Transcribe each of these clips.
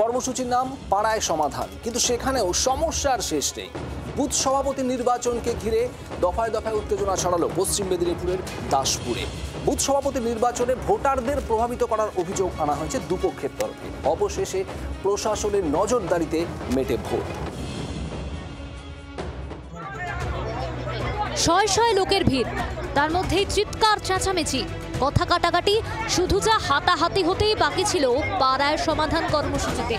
কর্মসূচির নাম পাড়ায় সমাধান, কিন্তু সেখানেও সমস্যার শেষ নেই। বুথ সভাপতি নির্বাচনকে ঘিরে দফায় দফায় উত্তেজনা ছড়ালো পশ্চিম মেদিনীপুরের দাসপুরে। বুথ সভাপতি নির্বাচনে ভোটারদের প্রভাবিত করার অভিযোগ আনা হয়েছে দুপক্ষের তরফে। অবশেষে প্রশাসনের নজরদারিতে মেটে ভোট। শয় শয় লোকের ভিড়, তার মধ্যেই চিৎকার চেঁচামেচি, কথা কাটাকাটি, শুধু যা হাতাহাতি হতেই বাকি ছিল পাড়ায় সমাধান কর্মসূচিতে।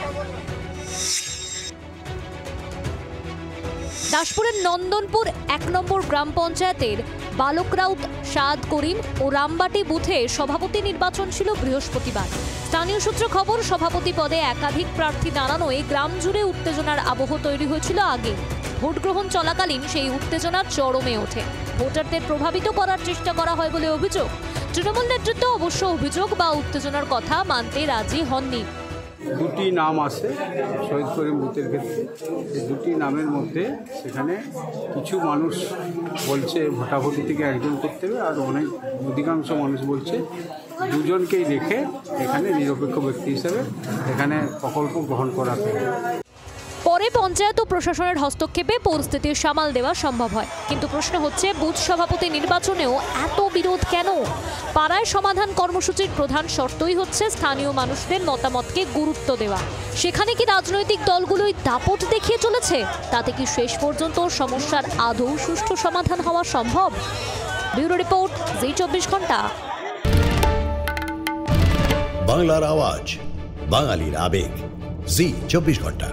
দাসপুরের নন্দনপুর 1 নম্বর গ্রাম পঞ্চায়েতের বালকরাউত, সাদ করিম ও রামবাটি বুথে সভাপতি নির্বাচন ছিল বৃহস্পতিবার। স্থানীয় সূত্রে খবর, সভাপতি পদে একাধিক প্রার্থী দাঁড়ানোয় গ্রাম জুড়ে উত্তেজনার আবহ তৈরি হয়েছিল আগে। ভোট গ্রহণ চলাকালীন সেই উত্তেজনার চরমে ওঠে। ভোটারদের প্রভাবিত করার চেষ্টা করা হয় বলে অভিযোগ। তৃণমূল নেতৃত্ব অবশ্য অভিযোগ বা উত্তেজনার কথা মানতে রাজি হননি। দুটি নাম আছে শহীদ করিম বুথের ক্ষেত্রে। এই দুটি নামের মধ্যে সেখানে কিছু মানুষ বলছে ভোটাভুটি থেকে একজন করতে হবে, আর অধিকাংশ মানুষ বলছে দুজনকেই রেখে এখানে নিরপেক্ষ ব্যক্তি হিসেবে এখানে প্রকল্প গ্রহণ করা হবে। পরে পঞ্চায়েত ও প্রশাসনের হস্তক্ষেপে পরিস্থিতি সামাল দেওয়া সম্ভব হয়, কিন্তু প্রশ্ন হচ্ছে বুথ সভাপতি নির্বাচনেও এত বিরোধ কেন? পাড়ায় সমাধান কর্মসূচির প্রধান শর্তই হচ্ছে স্থানীয় মানুষদের মতামতকে গুরুত্ব দেওয়া। সেখানে কি রাজনৈতিক দলগুলোই দাপট দেখিয়ে চলেছে? তাতে কি শেষ পর্যন্ত সমস্যার আদৌ সুষ্ঠু সমাধান হওয়া সম্ভব? ব্যুরো রিপোর্ট, জি 24 ঘন্টা। বাংলার আওয়াজ, বাঙালির আবেগ, জি 24 ঘন্টা।